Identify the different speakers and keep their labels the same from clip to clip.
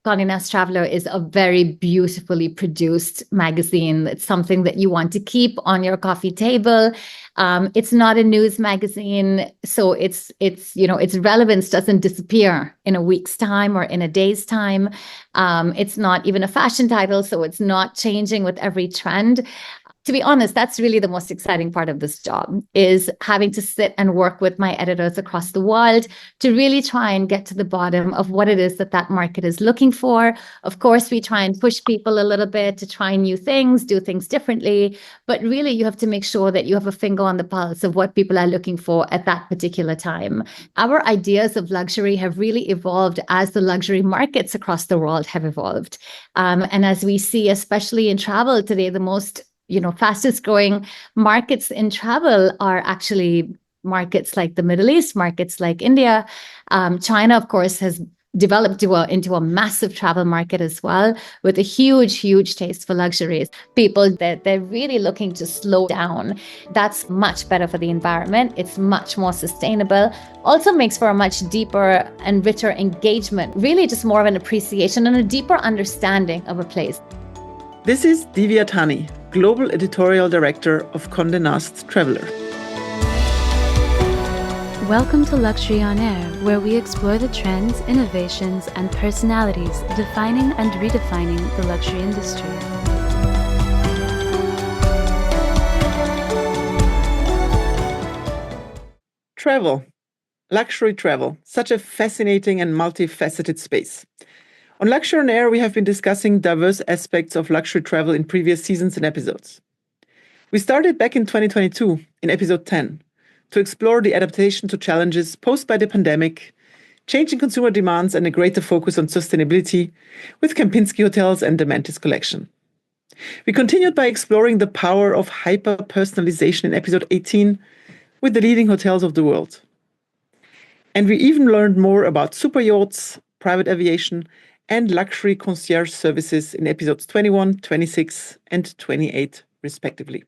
Speaker 1: Condé Nast Traveller is a very beautifully produced magazine. It's something that you want to keep on your coffee table. It's not a news magazine, so its relevance doesn't disappear in a week's time or in a day's time. It's not even a fashion title, so it's not changing with every trend. To be honest, that's really the most exciting part of this job, is having to sit and work with my editors across the world to really try and get to the bottom of what it is that market is looking for. Of course, we try and push people a little bit to try new things, do things differently, but really you have to make sure that you have a finger on the pulse of what people are looking for at that particular time. Our ideas of luxury have really evolved as the luxury markets across the world have evolved. And as we see, especially in travel today, the most fastest growing markets in travel are actually markets like the Middle East, markets like India. China, of course, has developed into a massive travel market as well, with a huge taste for luxuries. People that they're really looking to slow down. That's much better for the environment. It's much more sustainable. Also makes for a much deeper and richer engagement. Really just more of an appreciation and a deeper understanding of a place.
Speaker 2: This is Divia Thani, Global Editorial Director of Condé Nast Traveller.
Speaker 3: Welcome to Luxury on Air, where we explore the trends, innovations, and personalities defining and redefining the luxury industry.
Speaker 2: Travel, luxury travel, such a fascinating and multifaceted space. On Luxury on Air, we have been discussing diverse aspects of luxury travel in previous seasons and episodes. We started back in 2022, in episode 10, to explore the adaptation to challenges posed by the pandemic, changing consumer demands, and a greater focus on sustainability with Kempinski Hotels and the Mantis Collection. We continued by exploring the power of hyper-personalization in episode 18 with the leading hotels of the world. And we even learned more about super yachts, private aviation, and luxury concierge services in episodes 21, 26, and 28, respectively.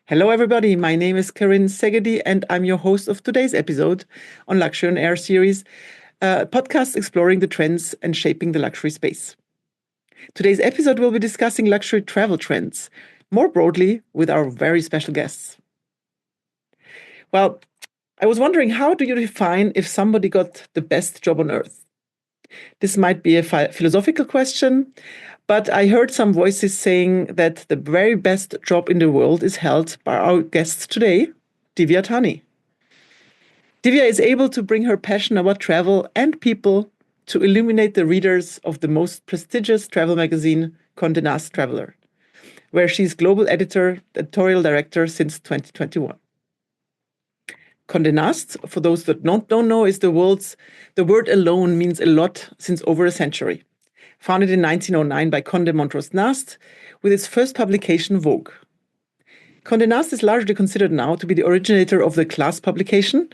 Speaker 2: Hello, everybody. My name is Karine Szegedi, and I'm your host of today's episode on Luxury on Air series, a podcast exploring the trends and shaping the luxury space. Today's episode will be discussing luxury travel trends, more broadly with our very special guests. Well, I was wondering, how do you define if somebody got the best job on earth? This might be a philosophical question, but I heard some voices saying that the very best job in the world is held by our guests today, Divia Thani. Divia is able to bring her passion about travel and people to illuminate the readers of the most prestigious travel magazine, Condé Nast Traveller, where she's global editorial director since 2021. Condé Nast, for those that don't know, is the word alone means a lot since over a century. Founded in 1909 by Condé Nast, with its first publication, Vogue. Condé Nast is largely considered now to be the originator of the class publication,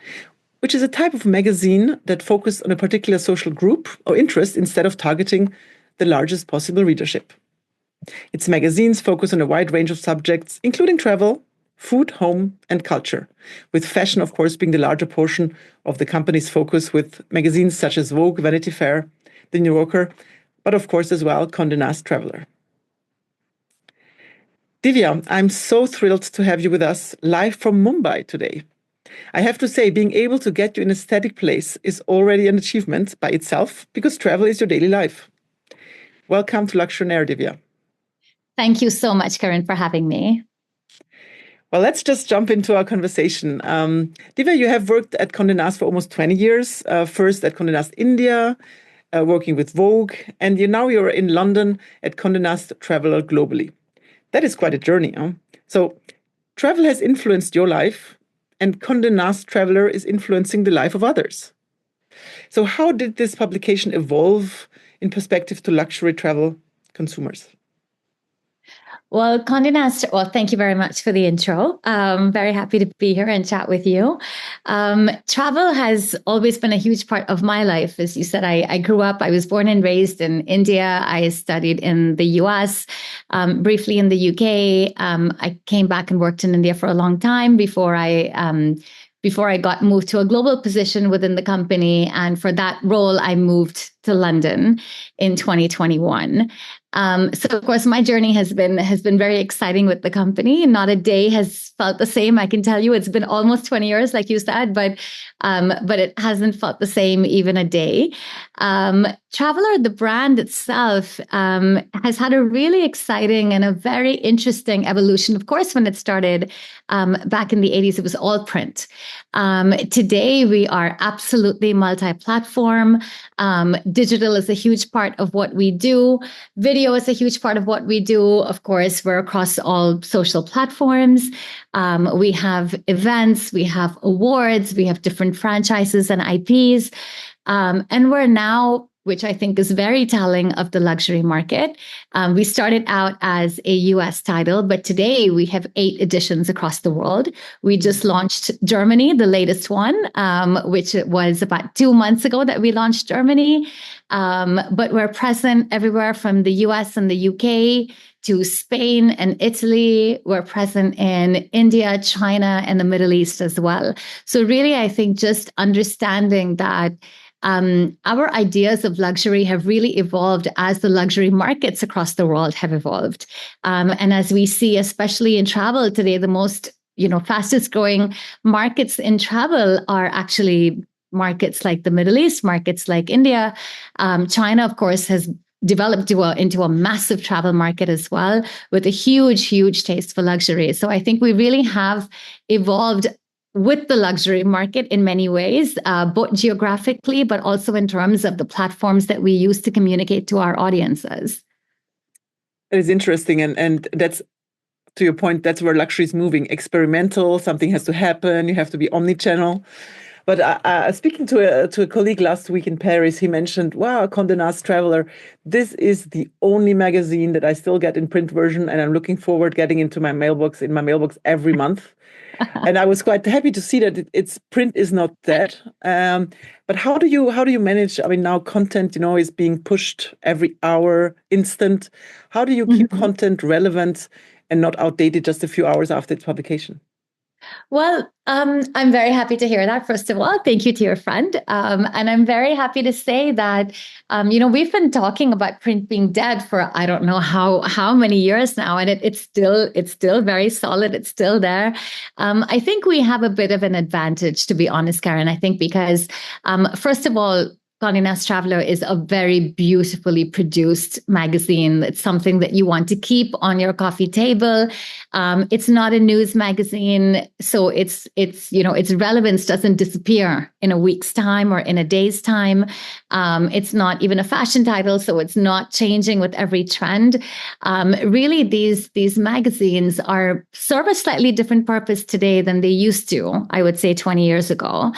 Speaker 2: which is a type of magazine that focused on a particular social group or interest instead of targeting the largest possible readership. Its magazines focus on a wide range of subjects, including travel, food, home, and culture, with fashion, of course, being the larger portion of the company's focus, with magazines such as Vogue, Vanity Fair, The New Yorker, but of course as well Condé Nast Traveller. Divia, I'm so thrilled to have you with us live from Mumbai today. I have to say, being able to get you in a static place is already an achievement by itself, because travel is your daily life. Welcome to Luxury on Air, Divia.
Speaker 1: Thank you so much, Karine, for having me.
Speaker 2: Well, let's just jump into our conversation. Divia, you have worked at Condé Nast for almost 20 years, first at Condé Nast India, working with Vogue, and you're in London at Condé Nast Traveller globally. That is quite a journey, huh? So travel has influenced your life, and Condé Nast Traveller is influencing the life of others. So how did this publication evolve in perspective to luxury travel consumers?
Speaker 1: Well, Condé Nast, thank you very much for the intro. Very happy to be here and chat with you. Travel has always been a huge part of my life. As you said, I grew up, I was born and raised in India. I studied in the US, briefly in the UK. I came back and worked in India for a long time before I got moved to a global position within the company. And for that role, I moved to to London in 2021. So of course, my journey has been very exciting with the company. Not a day has felt the same. I can tell you, it's been almost 20 years, like you said, but it hasn't felt the same even a day. Traveller, the brand itself, has had a really exciting and a very interesting evolution. Of course, when it started back in the 80s, it was all print. Today, we are absolutely multi-platform. Digital is a huge part of what we do. Video is a huge part of what we do. Of course, we're across all social platforms. We have events, we have awards, we have different franchises and IPs. And we're now, which I think is very telling of the luxury market. We started out as a US title, but today we have 8 editions across the world. We just launched Germany, the latest one, which it was about 2 months ago that we launched Germany. But we're present everywhere from the US and the UK to Spain and Italy. We're present in India, China, and the Middle East as well. So really, I think just understanding that our ideas of luxury have really evolved as the luxury markets across the world have evolved. And as we see, especially in travel today, the most, fastest growing markets in travel are actually markets like the Middle East, markets like India. China, of course, has developed into a massive travel market as well, with a huge taste for luxury. So I think we really have evolved with the luxury market in many ways, both geographically, but also in terms of the platforms that we use to communicate to our audiences.
Speaker 2: It is interesting. And that's, to your point, that's where luxury is moving. Experimental, something has to happen. You have to be omnichannel. But speaking to a colleague last week in Paris, he mentioned, wow, Condé Nast Traveller, this is the only magazine that I still get in print version, and I'm looking forward getting into my mailbox every month. And I was quite happy to see that its print is not dead. But how do you manage? I mean, now content, is being pushed every hour, instant. How do you keep content relevant and not outdated just a few hours after its publication?
Speaker 1: Well, I'm very happy to hear that, first of all. Thank you to your friend. And I'm very happy to say that, we've been talking about print being dead for, I don't know how many years now, and it's still very solid. It's still there. I think we have a bit of an advantage, to be honest, Karen. I think because, first of all, Condé Nast Traveller is a very beautifully produced magazine. It's something that you want to keep on your coffee table. It's not a news magazine, so its relevance doesn't disappear in a week's time or in a day's time. It's not even a fashion title, so it's not changing with every trend. Really, these magazines serve a slightly different purpose today than they used to, I would say 20 years ago.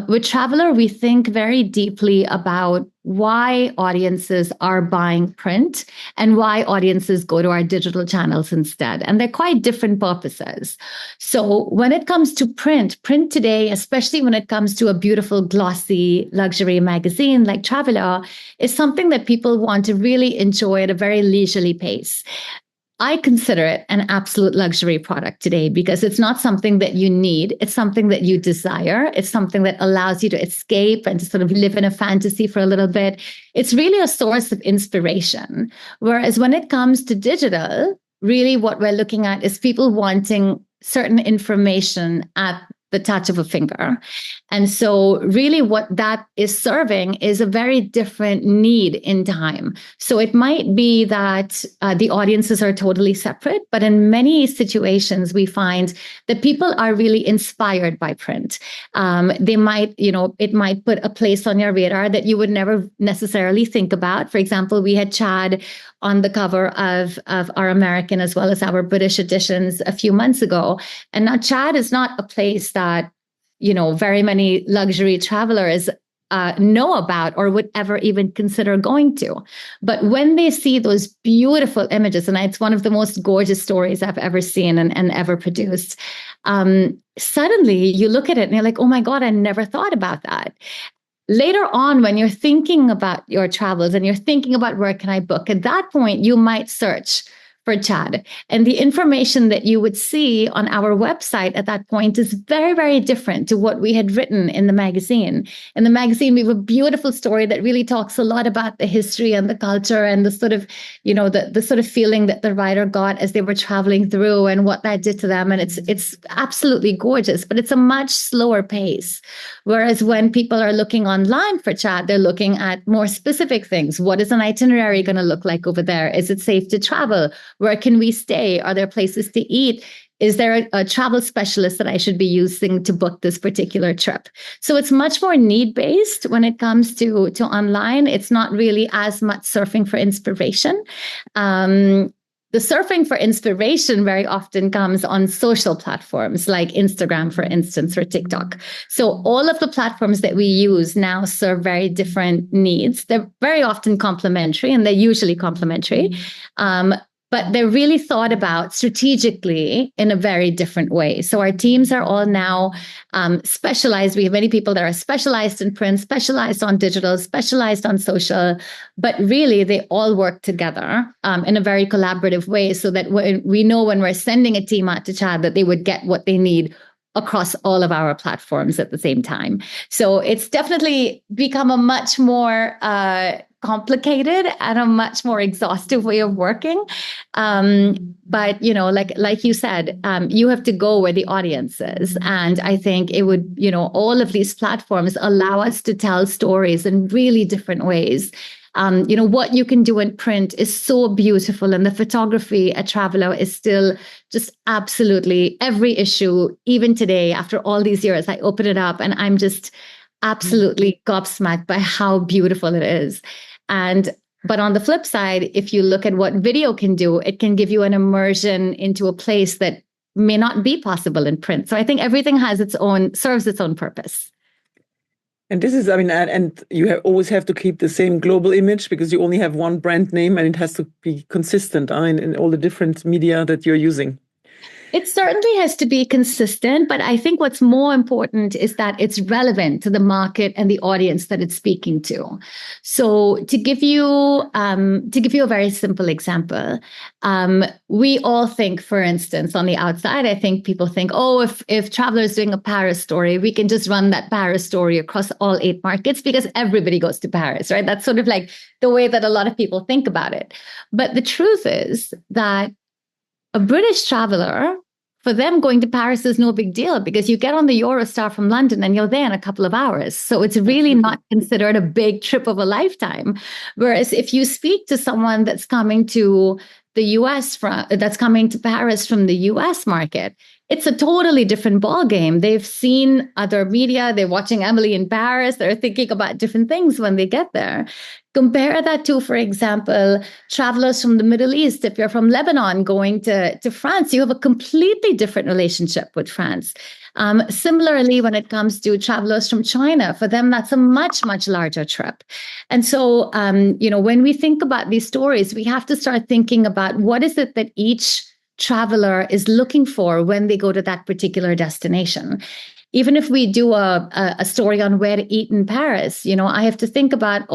Speaker 1: With Traveller, we think very deeply about why audiences are buying print and why audiences go to our digital channels instead. And they're quite different purposes. So when it comes to print today, especially when it comes to a beautiful, glossy luxury magazine like Traveller, is something that people want to really enjoy at a very leisurely pace. I consider it an absolute luxury product today because it's not something that you need. It's something that you desire. It's something that allows you to escape and to sort of live in a fantasy for a little bit. It's really a source of inspiration. Whereas when it comes to digital, really what we're looking at is people wanting certain information at the touch of a finger. And so really what that is serving is a very different need in time. So it might be that the audiences are totally separate, but in many situations, we find that people are really inspired by print. They might, it might put a place on your radar that you would never necessarily think about. For example, we had Chad on the cover of our American as well as our British editions a few months ago. And now Chad is not a place that, very many luxury travelers know about or would ever even consider going to. But when they see those beautiful images, and it's one of the most gorgeous stories I've ever seen and ever produced, suddenly you look at it and you're like, oh my God, I never thought about that. Later on, when you're thinking about your travels and you're thinking about where can I book, at that point, you might search for Chad. And the information that you would see on our website at that point is very, very different to what we had written in the magazine. In the magazine, we have a beautiful story that really talks a lot about the history and the culture and the sort of, the sort of feeling that the writer got as they were traveling through and what that did to them. And it's absolutely gorgeous, but it's a much slower pace. Whereas when people are looking online for Chad, they're looking at more specific things. What is an itinerary going to look like over there? Is it safe to travel? Where can we stay? Are there places to eat? Is there a travel specialist that I should be using to book this particular trip? So it's much more need-based when it comes to online. It's not really as much surfing for inspiration. The surfing for inspiration very often comes on social platforms like Instagram, for instance, or TikTok. So all of the platforms that we use now serve very different needs. They're very often complementary, and they're usually complementary. But they're really thought about strategically in a very different way. So our teams are all now specialized. We have many people that are specialized in print, specialized on digital, specialized on social, but really they all work together in a very collaborative way so that we know when we're sending a team out to Chad that they would get what they need across all of our platforms at the same time. So it's definitely become a much more complicated and a much more exhaustive way of working. But, like you said, you have to go where the audience is. And I think it would, all of these platforms allow us to tell stories in really different ways. What you can do in print is so beautiful. And the photography at Traveller is still just absolutely every issue. Even today, after all these years, I open it up and I'm just absolutely gobsmacked by how beautiful it is. But on the flip side, if you look at what video can do, it can give you an immersion into a place that may not be possible in print. So I think everything serves its own purpose.
Speaker 2: And this is, and you always have to keep the same global image because you only have one brand name and it has to be consistent in all the different media that you're using.
Speaker 1: It certainly has to be consistent, but I think what's more important is that it's relevant to the market and the audience that it's speaking to. So to give you a very simple example, we all think, for instance, on the outside, I think people think, if Traveller is doing a Paris story, we can just run that Paris story across all 8 markets because everybody goes to Paris, right? That's sort of like the way that a lot of people think about it. But the truth is that a British traveler, for them, going to Paris is no big deal because you get on the Eurostar from London and you're there in a couple of hours. So it's really not considered a big trip of a lifetime. Whereas if you speak to someone that's coming to the US that's coming to Paris from the US market, it's a totally different ballgame. They've seen other media, they're watching Emily in Paris, they're thinking about different things when they get there. Compare that to, for example, travelers from the Middle East. If you're from Lebanon going to France, you have a completely different relationship with France. Similarly, when it comes to travelers from China, for them, that's a much, much larger trip. And so, when we think about these stories, we have to start thinking about what is it that each traveler is looking for when they go to that particular destination. Even if we do a story on where to eat in Paris, I have to think about,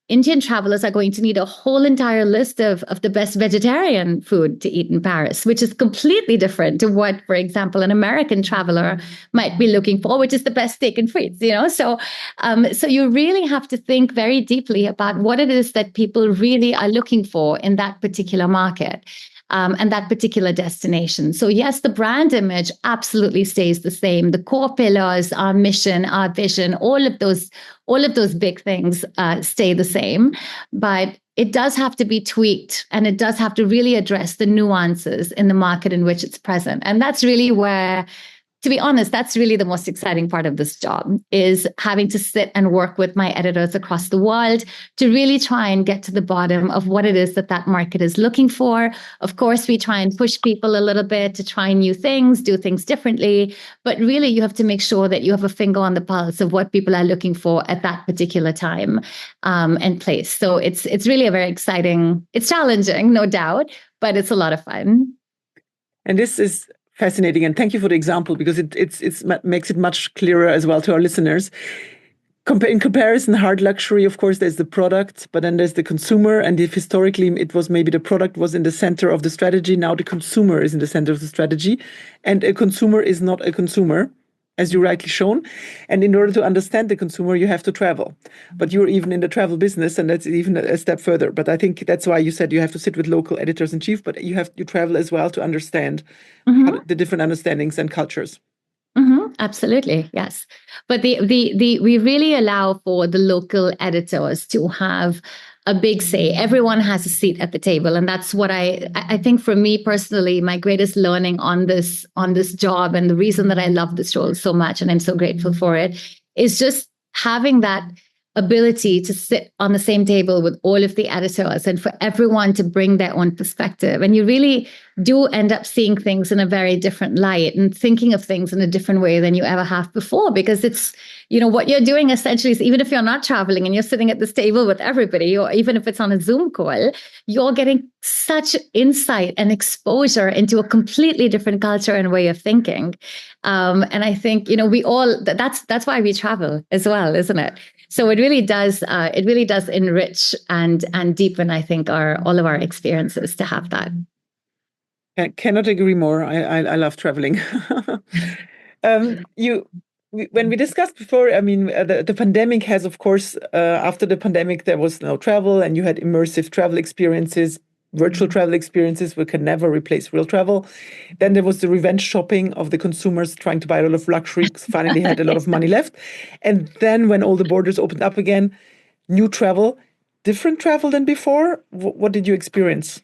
Speaker 1: Indian travelers are going to need a whole entire list of the best vegetarian food to eat in Paris, which is completely different to what, for example, an American traveler might be looking for, which is the best steak and frites, So you really have to think very deeply about what it is that people really are looking for in that particular market. And that particular destination. So yes, the brand image absolutely stays the same. The core pillars, our mission, our vision, all of those big things stay the same. But it does have to be tweaked, and it does have to really address the nuances in the market in which it's present. And that's really where, to be honest, that's really the most exciting part of this job, is having to sit and work with my editors across the world to really try and get to the bottom of what it is that market is looking for. Of course, we try and push people a little bit to try new things, do things differently, but really you have to make sure that you have a finger on the pulse of what people are looking for at that particular time and place. So it's really a very exciting, it's challenging, no doubt, but it's a lot of fun.
Speaker 2: And this is fascinating, and thank you for the example because it makes it much clearer as well to our listeners. In comparison, hard luxury, of course, there's the product, but then there's the consumer. And if historically it was maybe the product was in the center of the strategy, now the consumer is in the center of the strategy. And a consumer is not a consumer, as you rightly shown. And in order to understand the consumer, you have to travel. But you're even in the travel business, and that's even a step further. But I think that's why you said you have to sit with local editors in chief, but you travel as well to understand the different understandings and cultures.
Speaker 1: Absolutely, yes. But we really allow for the local editors to have a big say. Everyone has a seat at the table, and that's what I think for me personally, my greatest learning on this job, and the reason that I love this role so much, and I'm so grateful for it, is just having that ability to sit on the same table with all of the editors and for everyone to bring their own perspective. And you really do end up seeing things in a very different light and thinking of things in a different way than you ever have before, because it's, what you're doing essentially is, even if you're not traveling and you're sitting at this table with everybody, or even if it's on a Zoom call, you're getting such insight and exposure into a completely different culture and way of thinking. And I think, we all, that's why we travel as well, isn't it? So it really does enrich and deepen, I think, all of our experiences to have that.
Speaker 2: I cannot agree more. I love traveling. When we discussed before, I mean, the pandemic has, of course, after the pandemic, there was no travel, and you had immersive travel experiences, virtual travel experiences, which can never replace real travel. Then there was the revenge shopping of the consumers trying to buy a lot of luxury, finally had a lot of money left. And then when all the borders opened up again, new travel, different travel than before. What did you experience?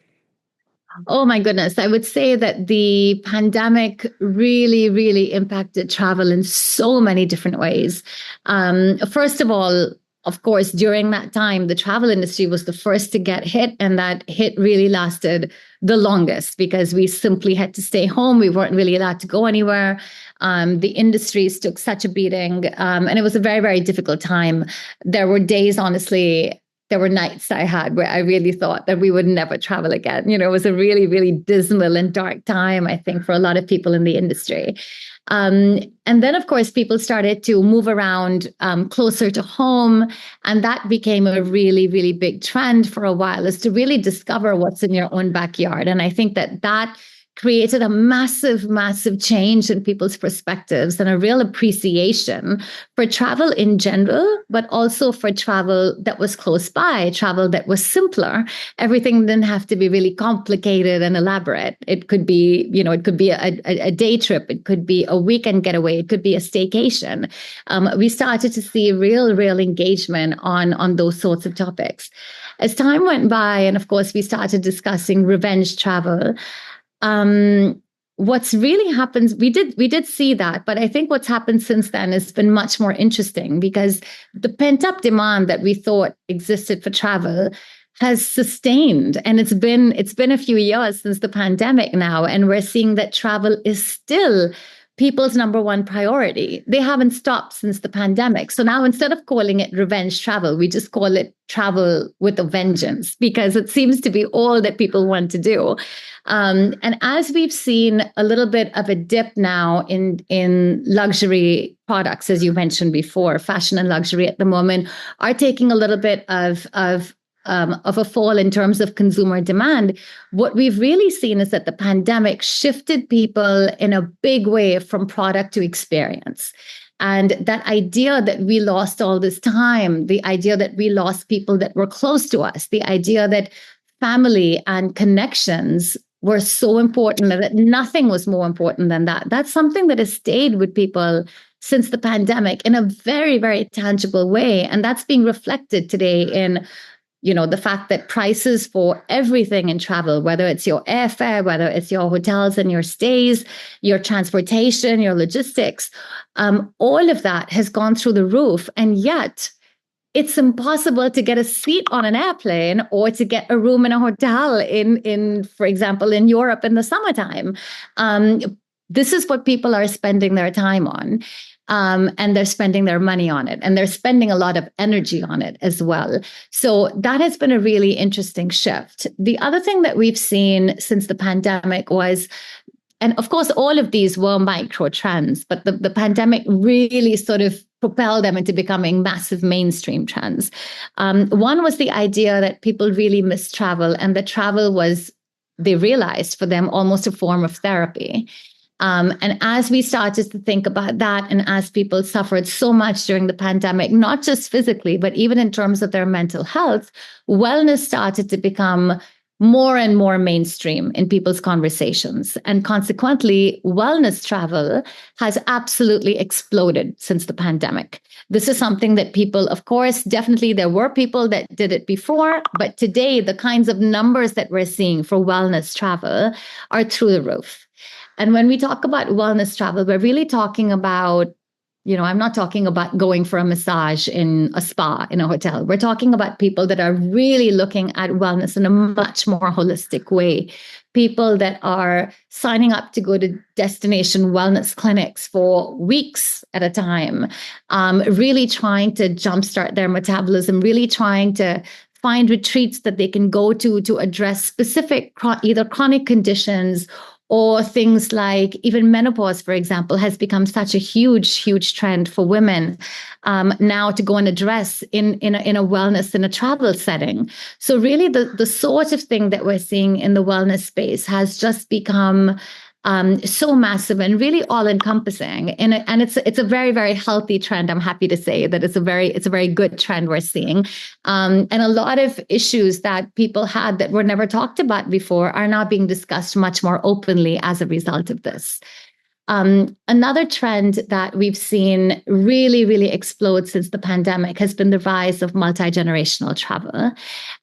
Speaker 1: Oh my goodness. I would say that the pandemic really, really impacted travel in so many different ways. First of all, of course, during that time, the travel industry was the first to get hit, and that hit really lasted the longest because we simply had to stay home. We weren't really allowed to go anywhere. The industries took such a beating, and it was a very, very difficult time. There were days, honestly, there were nights I had where I really thought that we would never travel again. It was a really, really dismal and dark time, I think, for a lot of people in the industry. And then, of course, people started to move around closer to home. And that became a really, really big trend for a while, is to really discover what's in your own backyard. And I think that created a massive, massive change in people's perspectives and a real appreciation for travel in general, but also for travel that was close by, travel that was simpler. Everything didn't have to be really complicated and elaborate. It could be, it could be a day trip. It could be a weekend getaway. It could be a staycation. We started to see real engagement on those sorts of topics. As time went by, and of course, we started discussing revenge travel. What's really happened, we did see that, but I think what's happened since then has been much more interesting, because the pent-up demand that we thought existed for travel has sustained, and it's been a few years since the pandemic now, and we're seeing that travel is still people's number one priority. They haven't stopped since the pandemic. So now, instead of calling it revenge travel, we just call it travel with a vengeance, because it seems to be all that people want to do. And as we've seen a little bit of a dip now in luxury products, as you mentioned before, fashion and luxury at the moment are taking a little bit of a fall in terms of consumer demand. What we've really seen is that the pandemic shifted people in a big way from product to experience. And that idea that we lost all this time, the idea that we lost people that were close to us, the idea that family and connections were so important, and that nothing was more important than that. That's something that has stayed with people since the pandemic in a very, very tangible way. And that's being reflected today in the fact that prices for everything in travel, whether it's your airfare, whether it's your hotels and your stays, your transportation, your logistics, all of that has gone through the roof. And yet it's impossible to get a seat on an airplane or to get a room in a hotel in, for example, in Europe in the summertime. This is what people are spending their time on. And they're spending their money on it, and they're spending a lot of energy on it as well. So that has been a really interesting shift. The other thing that we've seen since the pandemic was, and of course, all of these were micro trends, but the pandemic really sort of propel them into becoming massive mainstream trends. One was the idea that people really miss travel, and that travel was, they realized, for them almost a form of therapy. And as we started to think about that, and as people suffered so much during the pandemic, not just physically, but even in terms of their mental health, wellness started to become more and more mainstream in people's conversations. And consequently, wellness travel has absolutely exploded since the pandemic. This is something that people, of course, definitely there were people that did it before, but today the kinds of numbers that we're seeing for wellness travel are through the roof. And when we talk about wellness travel, we're really talking about, I'm not talking about going for a massage in a spa, in a hotel. We're talking about people that are really looking at wellness in a much more holistic way. People that are signing up to go to destination wellness clinics for weeks at a time, really trying to jumpstart their metabolism, really trying to find retreats that they can go to address specific either chronic conditions or things like even menopause, for example, has become such a huge trend for women now to go and address in a wellness, in a travel setting. So really the sort of thing that we're seeing in the wellness space has just become so massive and really all encompassing. And it's a very, very healthy trend. I'm happy to say that it's a very good trend we're seeing. And a lot of issues that people had that were never talked about before are now being discussed much more openly as a result of this. Another trend that we've seen really explode since the pandemic has been the rise of multi-generational travel.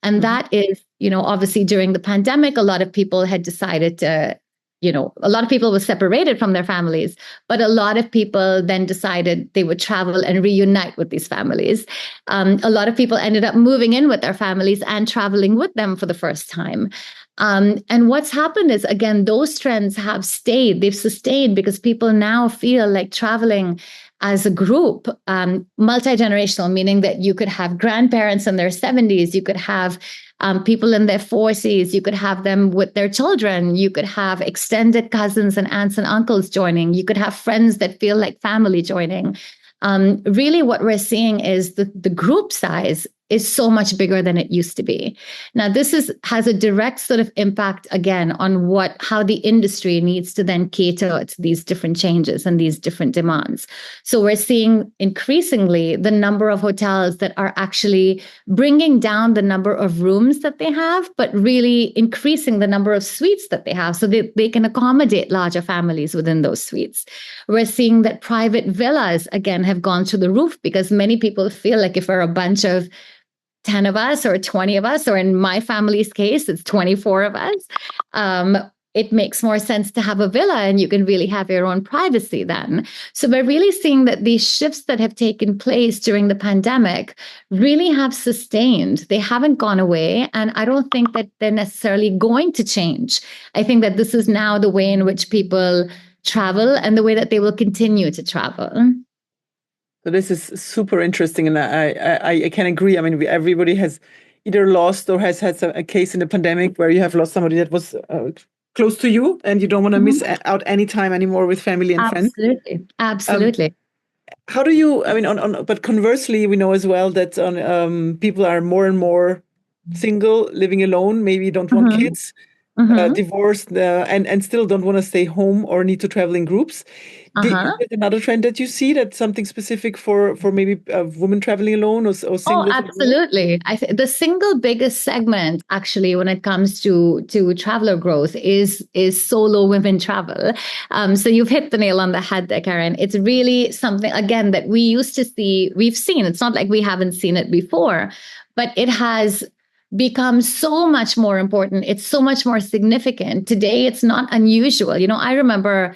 Speaker 1: And that is, obviously during the pandemic, a lot of people had decided to, a lot of people were separated from their families, but a lot of people then decided they would travel and reunite with these families. A lot of people ended up moving in with their families and traveling with them for the first time. And what's happened is, again, those trends have stayed, they've sustained because people now feel like traveling as a group, multi-generational, meaning that you could have grandparents in their 70s, you could have people in their 40s, you could have them with their children, you could have extended cousins and aunts and uncles joining, you could have friends that feel like family joining. Really what we're seeing is the group size is so much bigger than it used to be. Now, this has a direct sort of impact, again, on how the industry needs to then cater to these different changes and these different demands. So we're seeing increasingly the number of hotels that are actually bringing down the number of rooms that they have, but really increasing the number of suites that they have so that they can accommodate larger families within those suites. We're seeing that private villas, again, have gone through the roof because many people feel like if we're a bunch of 10 of us or 20 of us, or in my family's case, it's 24 of us, it makes more sense to have a villa and you can really have your own privacy then. So we're really seeing that these shifts that have taken place during the pandemic really have sustained. They haven't gone away. And I don't think that they're necessarily going to change. I think that this is now the way in which people travel and the way that they will continue to travel.
Speaker 2: So this is super interesting, and I can agree. I mean, everybody has either lost or has had a case in the pandemic where you have lost somebody that was close to you, and you don't want to miss out any time anymore with family and friends.
Speaker 1: Absolutely.
Speaker 2: How do you? I mean, but conversely, we know as well that people are more and more single, living alone. Maybe don't want kids, divorced, and still don't want to stay home or need to travel in groups. Is there another trend that you see, that's something specific for maybe women traveling alone or singles?
Speaker 1: Oh, absolutely. I think the single biggest segment, actually, when it comes to traveler growth is solo women travel. So you've hit the nail on the head there, Karine. It's really something, again, that we used to see, we've seen. It's not like we haven't seen it before, but it has become so much more important. It's so much more significant. Today, it's not unusual. I remember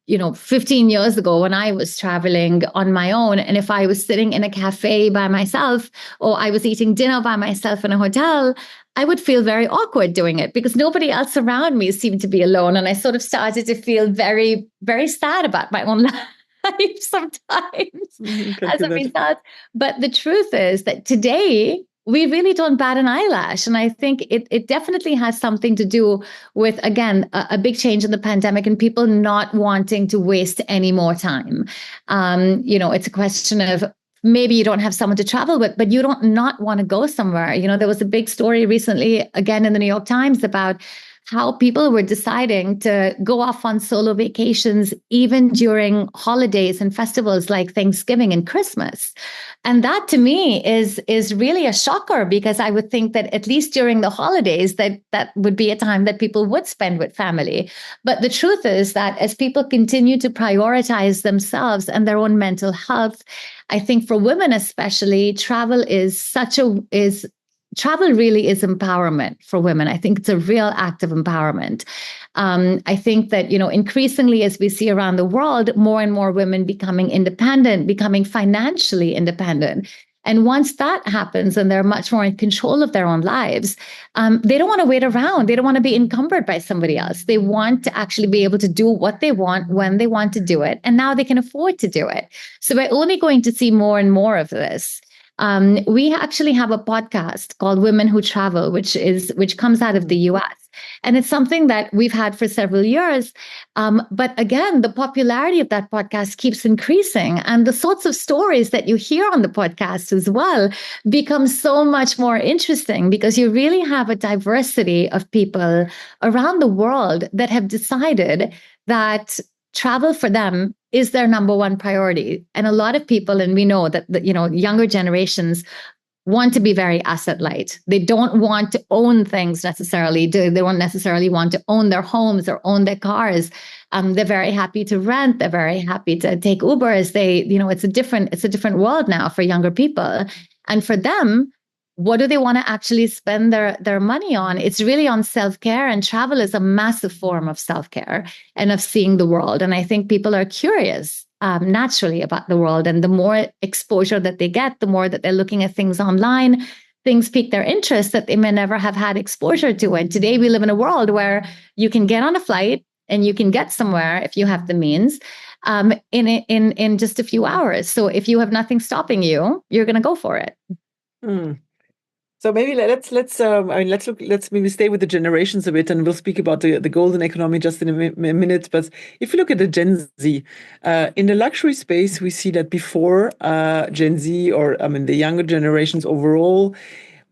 Speaker 1: 15 years ago when I was traveling on my own, and if I was sitting in a cafe by myself or I was eating dinner by myself in a hotel, I would feel very awkward doing it because nobody else around me seemed to be alone. And I sort of started to feel very, very sad about my own life sometimes as a result. But the truth is that today, we really don't bat an eyelash. And I think it definitely has something to do with, again, a big change in the pandemic and people not wanting to waste any more time. It's a question of maybe you don't have someone to travel with, but you don't not want to go somewhere. There was a big story recently, again, in the New York Times about how people were deciding to go off on solo vacations even during holidays and festivals like Thanksgiving and Christmas. And that to me is really a shocker, because I would think that at least during the holidays that would be a time that people would spend with family. But the truth is that as people continue to prioritize themselves and their own mental health, I think for women especially, travel really is empowerment for women. I think it's a real act of empowerment. I think that, increasingly as we see around the world, more and more women becoming independent, becoming financially independent. And once that happens and they're much more in control of their own lives, they don't want to wait around. They don't want to be encumbered by somebody else. They want to actually be able to do what they want when they want to do it. And now they can afford to do it. So we're only going to see more and more of this. We actually have a podcast called Women Who Travel, which comes out of the US. And it's something that we've had for several years. But again, the popularity of that podcast keeps increasing. And the sorts of stories that you hear on the podcast as well become so much more interesting, because you really have a diversity of people around the world that have decided that travel for them is their number one priority. And a lot of people, and we know that younger generations want to be very asset light. They don't want to own things necessarily. They don't necessarily want to own their homes or own their cars. They're very happy to rent. They're very happy to take Ubers. It's a different world now for younger people. And for them, what do they want to actually spend their money on? It's really on self-care, and travel is a massive form of self-care and of seeing the world. And I think people are curious naturally about the world. And the more exposure that they get, the more that they're looking at things online, things pique their interest that they may never have had exposure to. And today we live in a world where you can get on a flight and you can get somewhere if you have the means in just a few hours. So if you have nothing stopping you, you're going to go for it.
Speaker 2: Mm. So maybe let's maybe stay with the generations a bit, and we'll speak about the golden economy just in a minute. But if you look at the Gen Z in the luxury space, we see that before Gen Z, or the younger generations overall,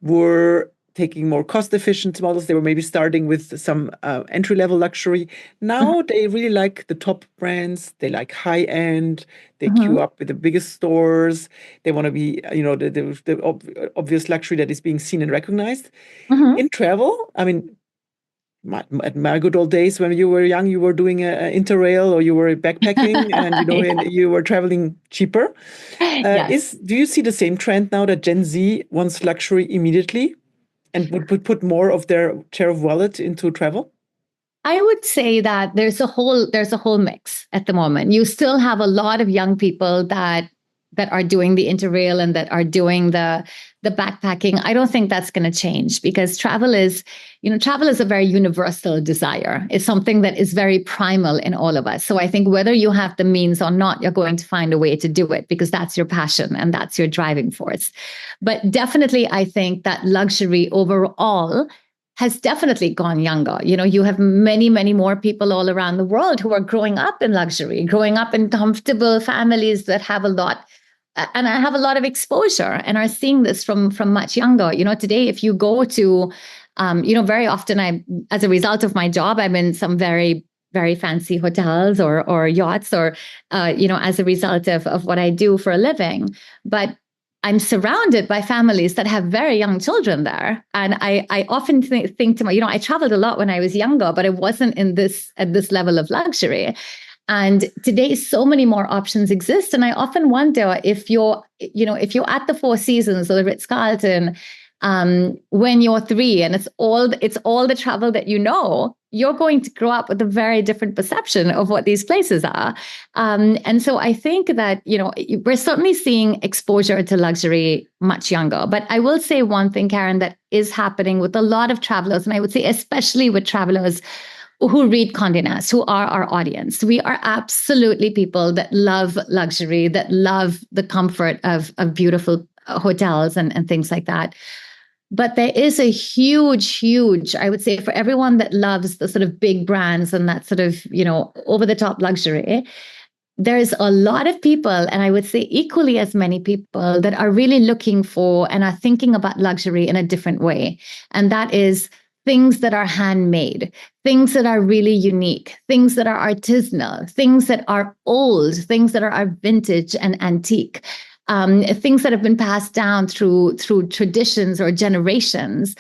Speaker 2: were taking more cost-efficient models. They were maybe starting with some entry-level luxury. Now they really like the top brands. They like high-end. They queue up with the biggest stores. They want to be, the obvious luxury that is being seen and recognized. In travel, at my good old days when you were young, you were doing an interrail or you were backpacking, and and you were traveling cheaper.
Speaker 1: Yes.
Speaker 2: Do you see the same trend now that Gen Z wants luxury immediately and would put more of their share of wallet into travel?
Speaker 1: I would say that there's a whole mix at the moment. You still have a lot of young people that are doing the interrail and that are doing the backpacking. I don't think that's going to change, because travel is a very universal desire. It's something that is very primal in all of us. So I think whether you have the means or not, you're going to find a way to do it, because that's your passion and that's your driving force. But definitely, I think that luxury overall has definitely gone younger. You have many, many more people all around the world who are growing up in luxury, growing up in comfortable families that have a lot of exposure and are seeing this from much younger. Today, if you go to, very often as a result of my job, I'm in some very, very fancy hotels or yachts or, as a result of what I do for a living. But I'm surrounded by families that have very young children there. And I often think to I traveled a lot when I was younger, but it wasn't at this level of luxury. And today, so many more options exist. And I often wonder if you're at the Four Seasons or the Ritz-Carlton, when you're 3 and it's all the travel that you're going to grow up with a very different perception of what these places are. And so I think that, we're certainly seeing exposure to luxury much younger. But I will say one thing, Karen, that is happening with a lot of travelers, and I would say especially with travelers who read Condé Nast, who are our audience. We are absolutely people that love luxury, that love the comfort of beautiful hotels and things like that. But there is a huge, I would say, for everyone that loves the sort of big brands and that sort of, over the top luxury, there's a lot of people, and I would say equally as many people, that are really looking for and are thinking about luxury in a different way. And that is things that are handmade, things that are really unique, things that are artisanal, things that are old, things that are vintage and antique. Things that have been passed down through traditions or generations.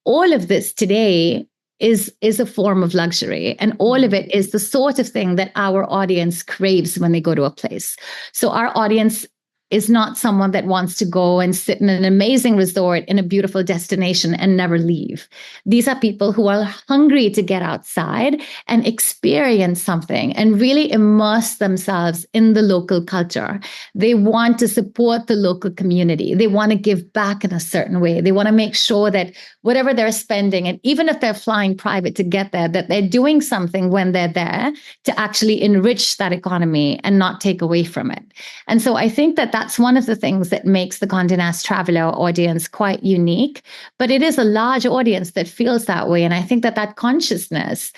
Speaker 1: All of this today is a form of luxury, and all of it is the sort of thing that our audience craves when they go to a place. So our audience is not someone that wants to go and sit in an amazing resort in a beautiful destination and never leave. These are people who are hungry to get outside and experience something and really immerse themselves in the local culture. They want to support the local community. They want to give back in a certain way. They want to make sure that whatever they're spending, and even if they're flying private to get there, that they're doing something when they're there to actually enrich that economy and not take away from it. And so I think that that's one of the things that makes the Condé Nast Traveller audience quite unique, but it is a large audience that feels that way. And I think that that consciousness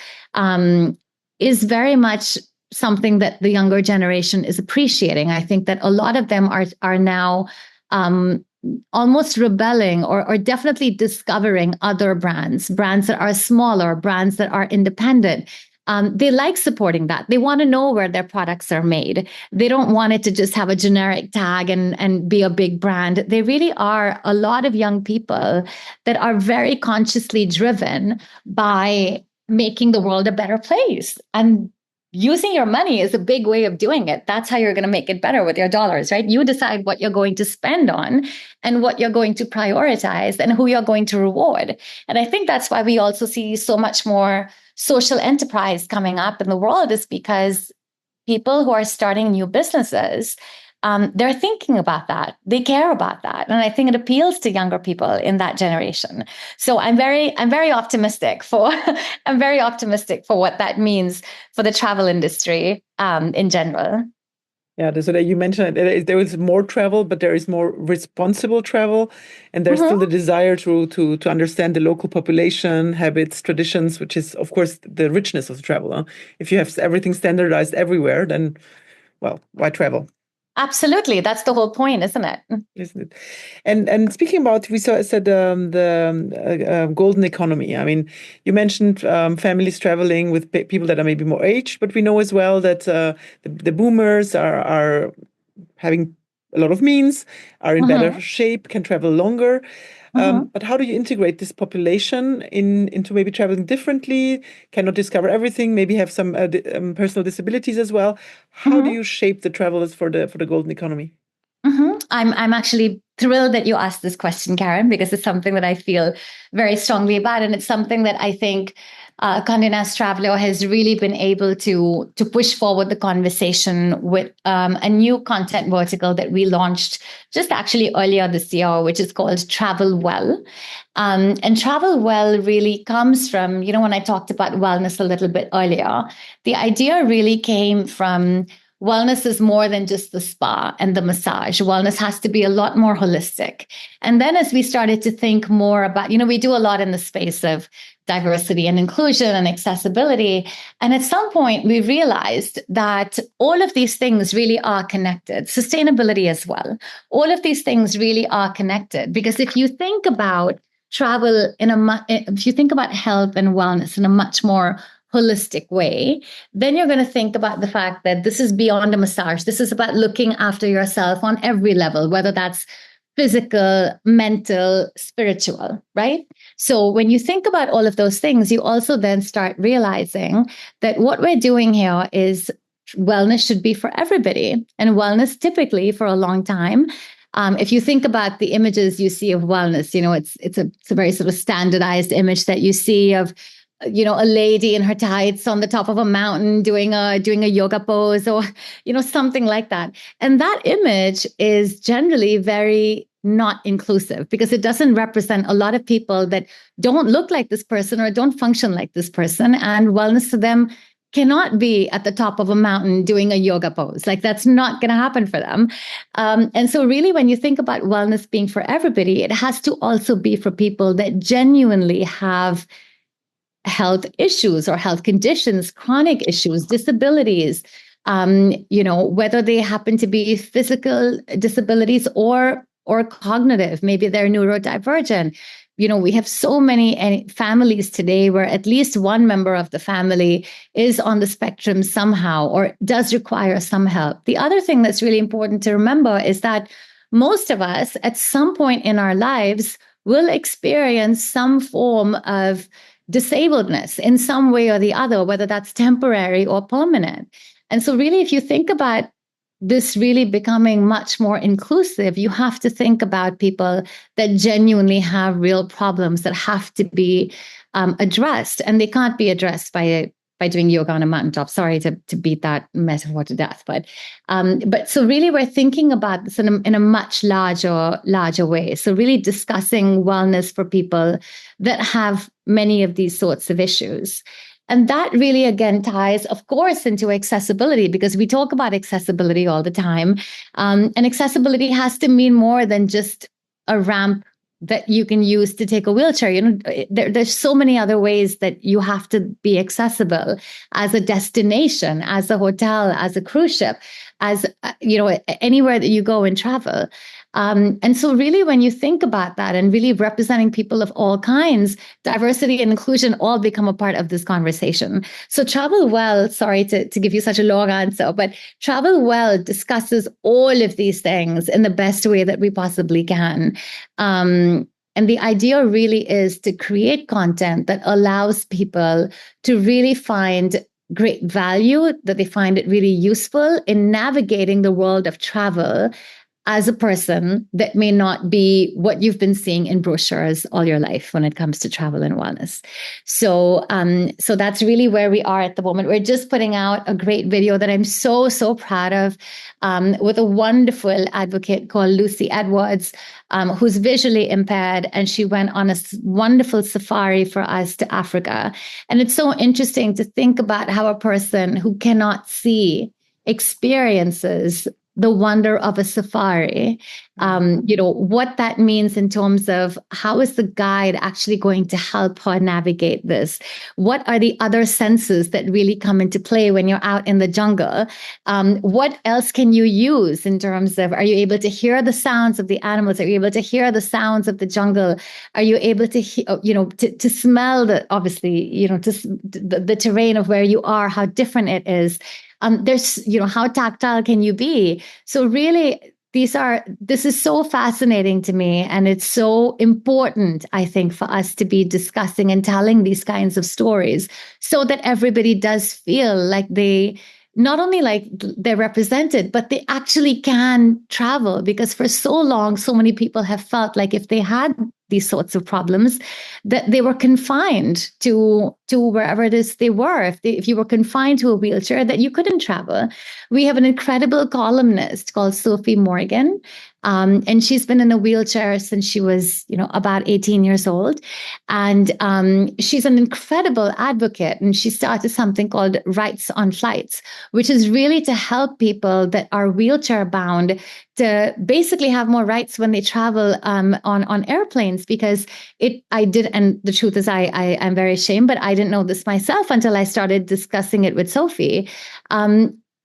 Speaker 1: is very much something that the younger generation is appreciating. I think that a lot of them are now almost rebelling or definitely discovering other brands that are smaller, brands that are independent. They like supporting that. They want to know where their products are made. They don't want it to just have a generic tag and be a big brand. They really are a lot of young people that are very consciously driven by making the world a better place. And using your money is a big way of doing it. That's how you're going to make it better with your dollars, right? You decide what you're going to spend on and what you're going to prioritize and who you're going to reward. And I think that's why we also see so much more social enterprise coming up in the world, is because people who are starting new businesses, they're thinking about that. They care about that. And I think it appeals to younger people in that generation. So I'm very optimistic for what that means for the travel industry in general.
Speaker 2: Yeah, so that you mentioned there is more travel, but there is more responsible travel, and there's still the desire to understand the local population, habits, traditions, which is, of course, the richness of travel. Huh? If you have everything standardized everywhere, then, well, why travel?
Speaker 1: Absolutely, that's the whole point, isn't it?
Speaker 2: Isn't it? And speaking about, said the golden economy. I mean, you mentioned families traveling with people that are maybe more aged, but we know as well that the boomers are having a lot of means, are in better shape, can travel longer. But how do you integrate this population into maybe traveling differently, cannot discover everything, maybe have some personal disabilities as well? How do you shape the travelers for the golden economy?
Speaker 1: I'm actually thrilled that you asked this question, Karen, because it's something that I feel very strongly about, and it's something that I think Condé Nast Traveller has really been able to push forward the conversation with a new content vertical that we launched just actually earlier this year, which is called Travel Well. And Travel Well really comes from, when I talked about wellness a little bit earlier, the idea really came from wellness is more than just the spa and the massage. Wellness has to be a lot more holistic. And then as we started to think more about, we do a lot in the space of diversity and inclusion and accessibility. And at some point, we realized that all of these things really are connected, sustainability as well. All of these things really are connected, because if you think about travel if you think about health and wellness in a much more holistic way, then you're going to think about the fact that this is beyond a massage. This is about looking after yourself on every level, whether that's physical, mental, spiritual, right? So when you think about all of those things, you also then start realizing that what we're doing here is wellness should be for everybody. And wellness typically for a long time, if you think about the images you see of wellness, it's a very sort of standardized image that you see of a lady in her tights on the top of a mountain doing a yoga pose, or, something like that. And that image is generally very not inclusive, because it doesn't represent a lot of people that don't look like this person or don't function like this person. And wellness to them cannot be at the top of a mountain doing a yoga pose. Like that's not going to happen for them. And so really, when you think about wellness being for everybody, it has to also be for people that genuinely have health issues or health conditions, chronic issues, disabilities, whether they happen to be physical disabilities or cognitive, maybe they're neurodivergent. We have so many families today where at least one member of the family is on the spectrum somehow or does require some help. The other thing that's really important to remember is that most of us at some point in our lives will experience some form of disabledness in some way or the other, whether that's temporary or permanent. And so really, if you think about this really becoming much more inclusive, you have to think about people that genuinely have real problems that have to be addressed, and they can't be addressed by doing yoga on a mountaintop. Sorry to beat that metaphor to death, but so really we're thinking about this in a much larger way. So really discussing wellness for people that have many of these sorts of issues. And that really, again, ties, of course, into accessibility, because we talk about accessibility all the time. And accessibility has to mean more than just a ramp that you can use to take a wheelchair. There's so many other ways that you have to be accessible as a destination, as a hotel, as a cruise ship, as, anywhere that you go and travel. And so really, when you think about that and really representing people of all kinds, diversity and inclusion all become a part of this conversation. So Travel Well, sorry to give you such a long answer, but Travel Well discusses all of these things in the best way that we possibly can. And the idea really is to create content that allows people to really find great value, that they find it really useful in navigating the world of travel as a person that may not be what you've been seeing in brochures all your life when it comes to travel and wellness. So that's really where we are at the moment. We're just putting out a great video that I'm so proud of, with a wonderful advocate called Lucy Edwards, who's visually impaired, and she went on a wonderful safari for us to Africa. And it's so interesting to think about how a person who cannot see experiences the wonder of a safari, what that means in terms of how is the guide actually going to help her navigate this? What are the other senses that really come into play when you're out in the jungle? What else can you use in terms of, are you able to hear the sounds of the animals? Are you able to hear the sounds of the jungle? Are you able to, to smell the terrain of where you are, how different it is? There's, how tactile can you be? So really, this is so fascinating to me. And it's so important, I think, for us to be discussing and telling these kinds of stories so that everybody does feel like they, not only like they're represented, but they actually can travel. Because for so long, so many people have felt like if they had these sorts of problems, that they were confined to wherever it is they were. If you were confined to a wheelchair, that you couldn't travel. We have an incredible columnist called Sophie Morgan, and she's been in a wheelchair since she was, about 18 years old. And she's an incredible advocate. And she started something called Rights on Flights, which is really to help people that are wheelchair bound to basically have more rights when they travel on airplanes. Because I did, and the truth is I'm very ashamed, but I didn't know this myself until I started discussing it with Sophie.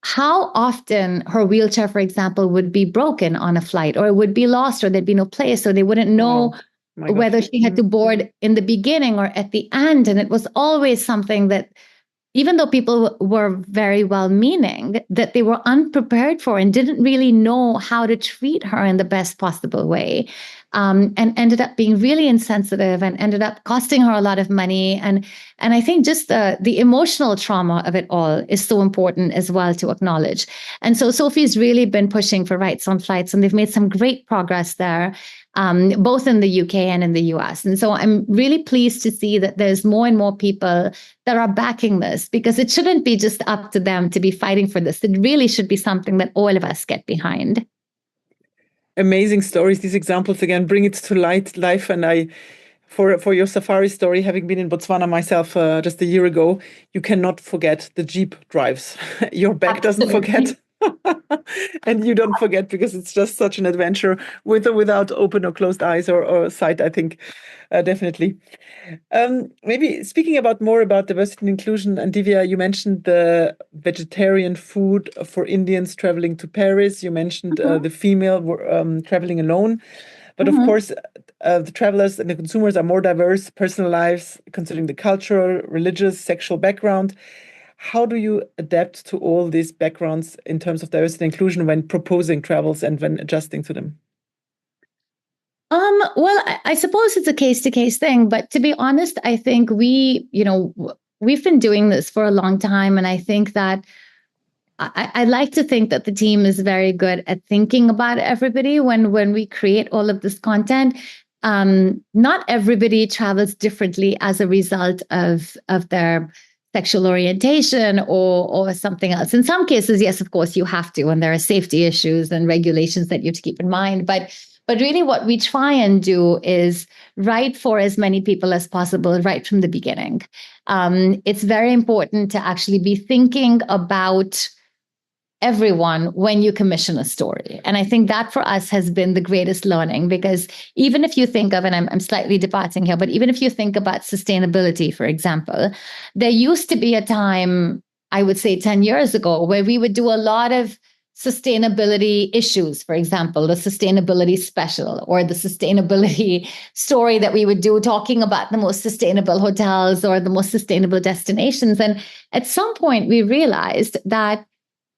Speaker 1: How often her wheelchair, for example, would be broken on a flight, or it would be lost, or there'd be no place, so they wouldn't know whether she had to board in the beginning or at the end. And it was always something that, even though people were very well-meaning, that they were unprepared for and didn't really know how to treat her in the best possible way, and ended up being really insensitive and ended up costing her a lot of money. And I think just the emotional trauma of it all is so important as well to acknowledge. And so Sophie's really been pushing for rights on flights, and they've made some great progress there, both in the UK and in the US. And so I'm really pleased to see that there's more and more people that are backing this, because it shouldn't be just up to them to be fighting for this. It really should be something that all of us get behind.
Speaker 2: Amazing stories. These examples, again, bring it to life. And I for your safari story, having been in Botswana myself just a year ago, you cannot forget the Jeep drives. Your back doesn't forget. And you don't forget, because it's just such an adventure with or without open or closed eyes or sight, I think, definitely. Maybe speaking more about diversity and inclusion, and Divya, you mentioned the vegetarian food for Indians traveling to Paris. You mentioned the female traveling alone. But of course, the travelers and the consumers are more diverse, personal lives, considering the cultural, religious, sexual background. How do you adapt to all these backgrounds in terms of diversity and inclusion when proposing travels and when adjusting to them?
Speaker 1: Well, I suppose it's a case-to-case thing, but to be honest, I think we've been doing this for a long time, and I think that I like to think that the team is very good at thinking about everybody when we create all of this content. Not everybody travels differently as a result of their sexual orientation or something else. In some cases, yes, of course, you have to, and there are safety issues and regulations that you have to keep in mind. But really what we try and do is write for as many people as possible right from the beginning. It's very important to actually be thinking about everyone when you commission a story. And I think that for us has been the greatest learning, because even if you think of, and I'm slightly departing here, but even if you think about sustainability, for example, there used to be a time, I would say 10 years ago, where we would do a lot of sustainability issues, for example, the sustainability special or the sustainability story that we would do, talking about the most sustainable hotels or the most sustainable destinations. And at some point we realized that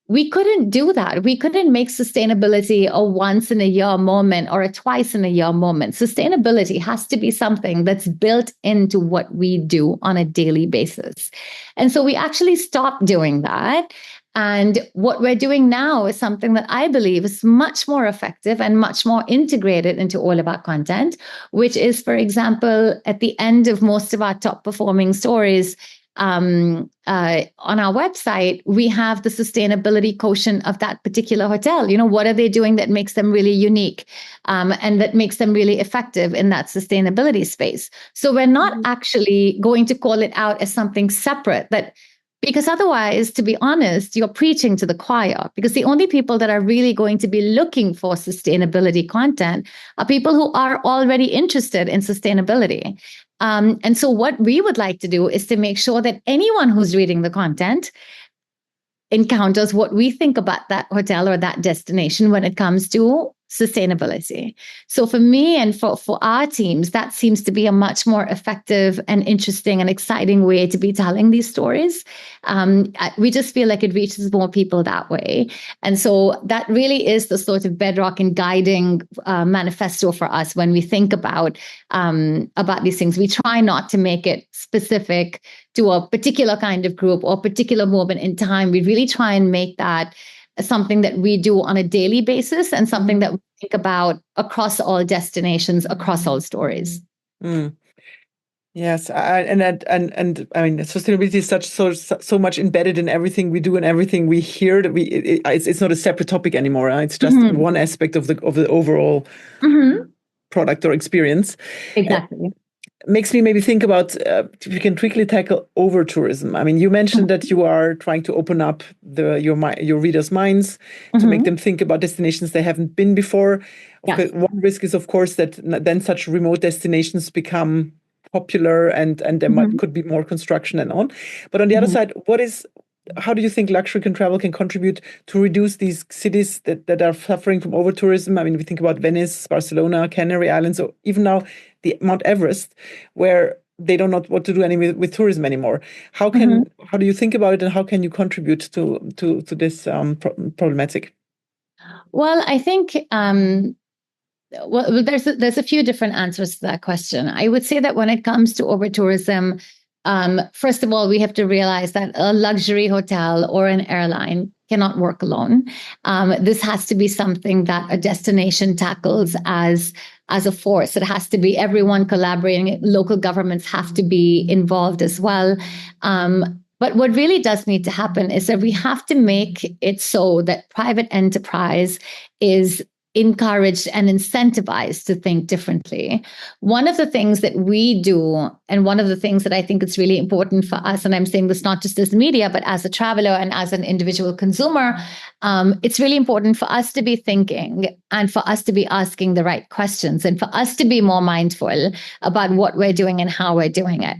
Speaker 1: we couldn't do that. We couldn't make sustainability a once in a year moment or a twice in a year moment. Sustainability has to be something that's built into what we do on a daily basis. And so we actually stopped doing that. And what we're doing now is something that I believe is much more effective and much more integrated into all of our content, which is, for example, at the end of most of our top performing stories, on our website, we have the sustainability quotient of that particular hotel. What are they doing that makes them really unique, and that makes them really effective in that sustainability space? So we're not actually going to call it out as something separate, because otherwise, to be honest, you're preaching to the choir, because the only people that are really going to be looking for sustainability content are people who are already interested in sustainability. And so what we would like to do is to make sure that anyone who's reading the content encounters what we think about that hotel or that destination when it comes to sustainability. So for me and for our teams, that seems to be a much more effective and interesting and exciting way to be telling these stories. We just feel like it reaches more people that way. And so that really is the sort of bedrock and guiding manifesto for us when we think about these things. We try not to make it specific to a particular kind of group or particular moment in time. We really try and make that something that we do on a daily basis and something that we think about across all destinations, across all stories.
Speaker 2: Mm. Yes, and I mean, sustainability is so much embedded in everything we do and everything we hear that it's not a separate topic anymore. It's just one aspect of the overall product or experience.
Speaker 1: Exactly.
Speaker 2: Makes me maybe think about if we can quickly tackle over tourism. I mean, you mentioned that you are trying to open up your readers' minds to make them think about destinations they haven't been before.
Speaker 1: Yes.
Speaker 2: One risk is, of course, that then such remote destinations become popular and there could be more construction and on. But on the other side, how do you think luxury travel can contribute to reduce these cities that are suffering from over tourism? I mean, we think about Venice, Barcelona, Canary Islands, or even now the Mount Everest, where they don't know what to do with tourism anymore. How do you think about it, and how can you contribute to this problematic?
Speaker 1: Well, I think there's a few different answers to that question. I would say that when it comes to over tourism, first of all, we have to realize that a luxury hotel or an airline cannot work alone. This has to be something that a destination tackles as a force. It has to be everyone collaborating. Local governments have to be involved as well. But what really does need to happen is that we have to make it so that private enterprise is encouraged and incentivized to think differently. One of the things that we do, and one of the things that I think it's really important for us, and I'm saying this not just as media, but as a traveler and as an individual consumer, it's really important for us to be thinking and for us to be asking the right questions and for us to be more mindful about what we're doing and how we're doing it.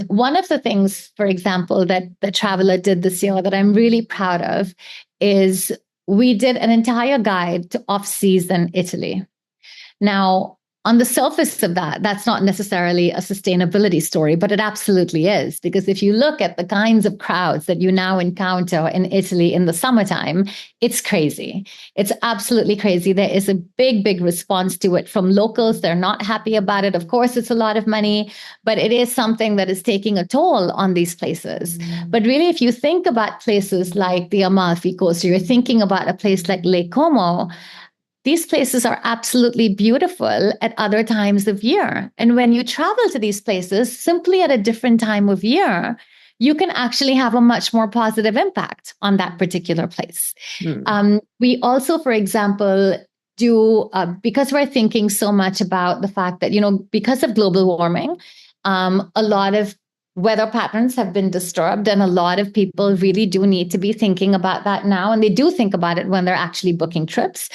Speaker 1: One of the things, for example, that the Traveller did this year that I'm really proud of is we did an entire guide to off-season Italy. Now, on the surface of that, that's not necessarily a sustainability story, but it absolutely is. Because if you look at the kinds of crowds that you now encounter in Italy in the summertime, it's crazy. It's absolutely crazy. There is a big, big response to it from locals. They're not happy about it. Of course, it's a lot of money, but it is something that is taking a toll on these places. But really, if you think about places like the Amalfi Coast, or you're thinking about a place like Lake Como, these places are absolutely beautiful at other times of year. And when you travel to these places simply at a different time of year, you can actually have a much more positive impact on that particular place. We also, for example, do, because we're thinking so much about the fact that, because of global warming, a lot of weather patterns have been disturbed, and a lot of people really do need to be thinking about that now. And they do think about it when they're actually booking trips.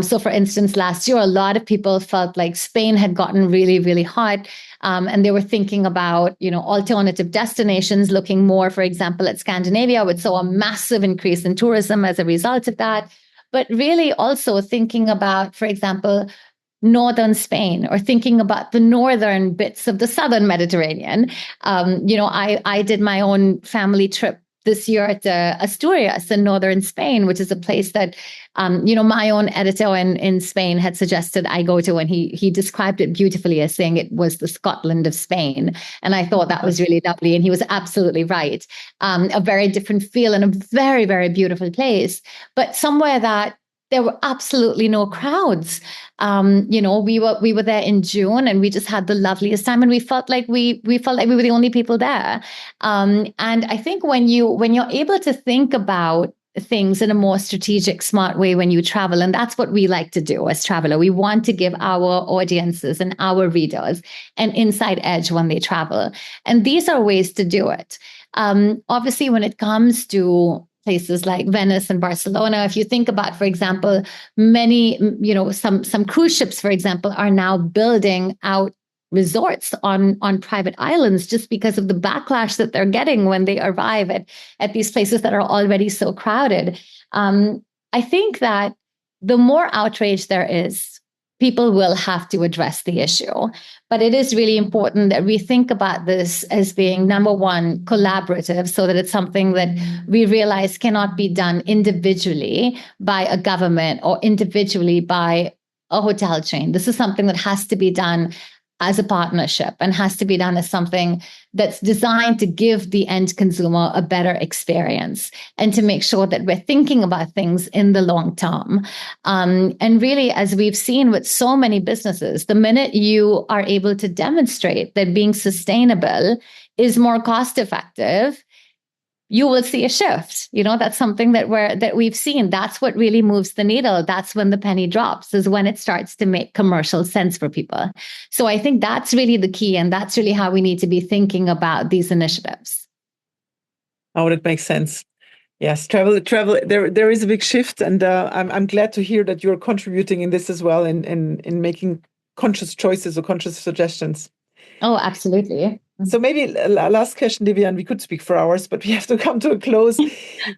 Speaker 1: So for instance, last year, a lot of people felt like Spain had gotten really, really hot. And they were thinking about, alternative destinations, looking more, for example, at Scandinavia, which saw a massive increase in tourism as a result of that. But really also thinking about, for example, northern Spain, or thinking about the northern bits of the southern Mediterranean. I did my own family trip this year to Asturias in northern Spain, which is a place that, my own editor in Spain had suggested I go to, and he described it beautifully as saying it was the Scotland of Spain. And I thought that was really lovely. And he was absolutely right. A very different feel and a very, very beautiful place, but somewhere that there were absolutely no crowds. We were there in June, and we just had the loveliest time, and we felt like we were the only people there. And I think when you're able to think about things in a more strategic, smart way when you travel, and that's what we like to do as Traveller. We want to give our audiences and our readers an inside edge when they travel, and these are ways to do it. Obviously, when it comes to places like Venice and Barcelona, if you think about, for example, many, some cruise ships, for example, are now building out resorts on private islands just because of the backlash that they're getting when they arrive at these places that are already so crowded. I think that the more outrage there is, people will have to address the issue. But it is really important that we think about this as being, number one, collaborative, so that it's something that we realize cannot be done individually by a government or individually by a hotel chain. This is something that has to be done as a partnership and has to be done as something that's designed to give the end consumer a better experience and to make sure that we're thinking about things in the long term. And really, as we've seen with so many businesses, the minute you are able to demonstrate that being sustainable is more cost effective, you will see a shift. That's something that we've seen. That's what really moves the needle. That's when the penny drops, is when it starts to make commercial sense for people. So I think that's really the key, and that's really how we need to be thinking about these initiatives.
Speaker 2: Oh, that makes sense. Yes, travel. There is a big shift, and I'm glad to hear that you're contributing in this as well, in making conscious choices or conscious suggestions.
Speaker 1: Oh, absolutely.
Speaker 2: So maybe last question, Divia, and we could speak for hours, but we have to come to a close.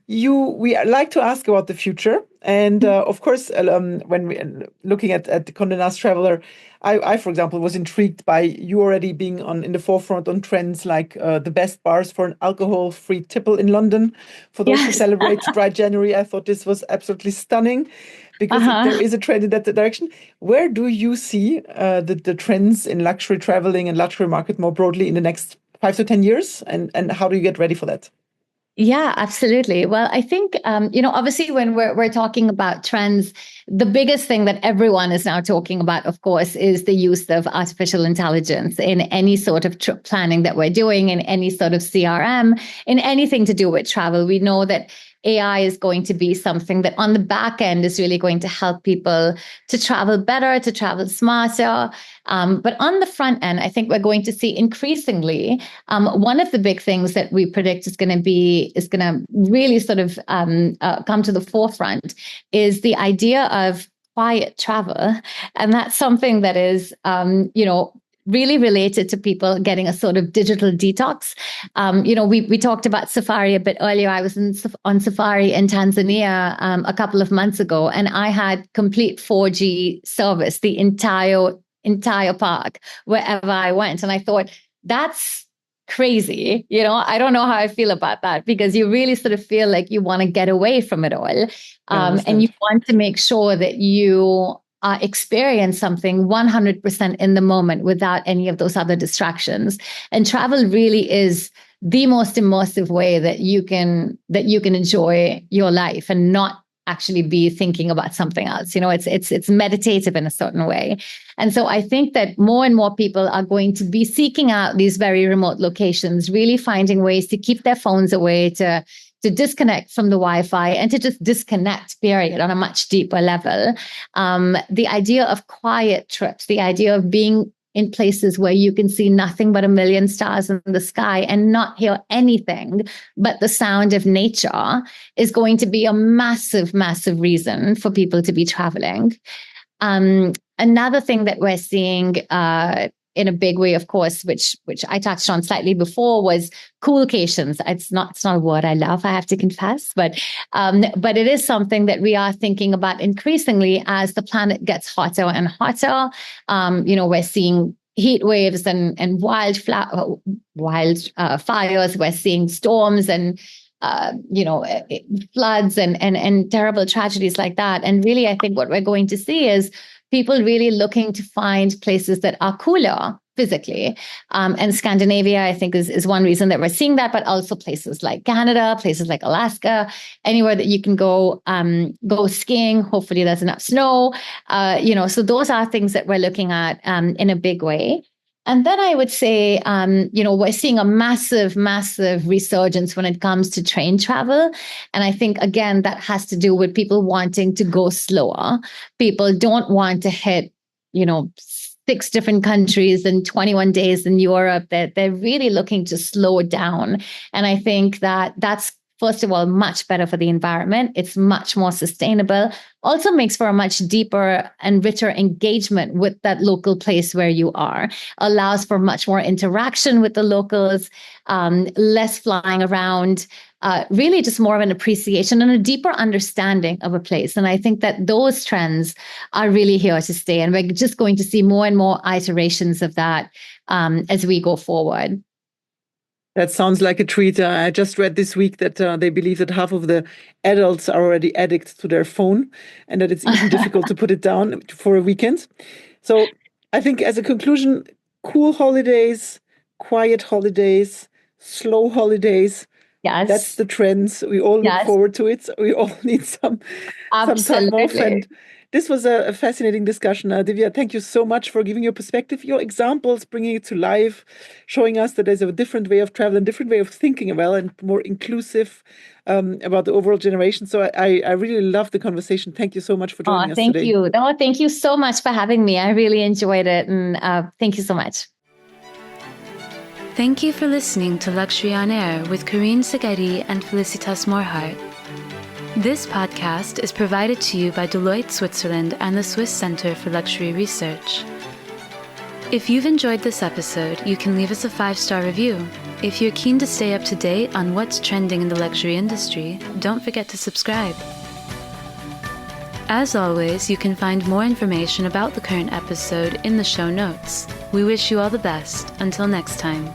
Speaker 2: We like to ask about the future. And of course, when we're looking at the Condé Nast Traveller, I, for example, was intrigued by you already being in the forefront on trends like the best bars for an alcohol-free tipple in London. For those who celebrate Bright January, I thought this was absolutely stunning, because there is a trend in that direction. Where do you see the trends in luxury traveling and luxury market more broadly in the next 5 to 10 years? And how do you get ready for that?
Speaker 1: Yeah, absolutely. Well, I think, obviously when we're talking about trends, the biggest thing that everyone is now talking about, of course, is the use of artificial intelligence in any sort of trip planning that we're doing, in any sort of CRM, in anything to do with travel. We know that AI is going to be something that on the back end is really going to help people to travel better, to travel smarter. But on the front end, I think we're going to see increasingly one of the big things that we predict is going to really sort of come to the forefront is the idea of quiet travel. And that's something that is, really related to people getting a sort of digital detox. We talked about safari a bit earlier. I was on safari in Tanzania a couple of months ago, and I had complete 4G service the entire park wherever I went. And I thought, that's crazy. I don't know how I feel about that, because you really sort of feel like you want to get away from it all. And you want to make sure that you experience something 100% in the moment without any of those other distractions. And travel really is the most immersive way that you can enjoy your life and not actually be thinking about something else. It's meditative in a certain way. And so I think that more and more people are going to be seeking out these very remote locations, really finding ways to keep their phones away, to disconnect from the Wi-Fi, and to just disconnect, period, on a much deeper level. The idea of quiet trips, the idea of being in places where you can see nothing but a million stars in the sky and not hear anything but the sound of nature is going to be a massive, massive reason for people to be traveling. Another thing that we're seeing in a big way, of course, which I touched on slightly before, was coolcations. It's not a word I love, I have to confess, but it is something that we are thinking about increasingly as the planet gets hotter and hotter. We're seeing heat waves and wildfires. We're seeing storms and floods and terrible tragedies like that. And really, I think what we're going to see is people really looking to find places that are cooler physically. And Scandinavia, I think, is one reason that we're seeing that, but also places like Canada, places like Alaska, anywhere that you can go skiing. Hopefully there's enough snow. So those are things that we're looking at in a big way. And then I would say, we're seeing a massive, massive resurgence when it comes to train travel. And I think, again, that has to do with people wanting to go slower. People don't want to hit, 6 different countries in 21 days in Europe. They're really looking to slow down. And I think that's, first of all, much better for the environment. It's much more sustainable. Also makes for a much deeper and richer engagement with that local place where you are. Allows for much more interaction with the locals, less flying around, really just more of an appreciation and a deeper understanding of a place. And I think that those trends are really here to stay. And we're just going to see more and more iterations of that as we go forward.
Speaker 2: That sounds like a treat. I just read this week that they believe that half of the adults are already addicts to their phone and that it's even difficult to put it down for a weekend. So I think as a conclusion, cool holidays, quiet holidays, slow holidays.
Speaker 1: Yes.
Speaker 2: That's the trends. We all look forward to it. We all need some time off. And this was a fascinating discussion. Divya, thank you so much for giving your perspective, your examples, bringing it to life, showing us that there's a different way of travel and different way of thinking about and more inclusive about the overall generation. So I really love the conversation. Thank you so much for joining us today.
Speaker 1: Thank you. No, thank you so much for having me. I really enjoyed it. And thank you so much.
Speaker 3: Thank you for listening to Luxury on Air with Karine Szegedi and Felicitas Morhart. This podcast is provided to you by Deloitte Switzerland and the Swiss Center for Luxury Research. If you've enjoyed this episode, you can leave us a 5-star review. If you're keen to stay up to date on what's trending in the luxury industry, don't forget to subscribe. As always, you can find more information about the current episode in the show notes. We wish you all the best. Until next time.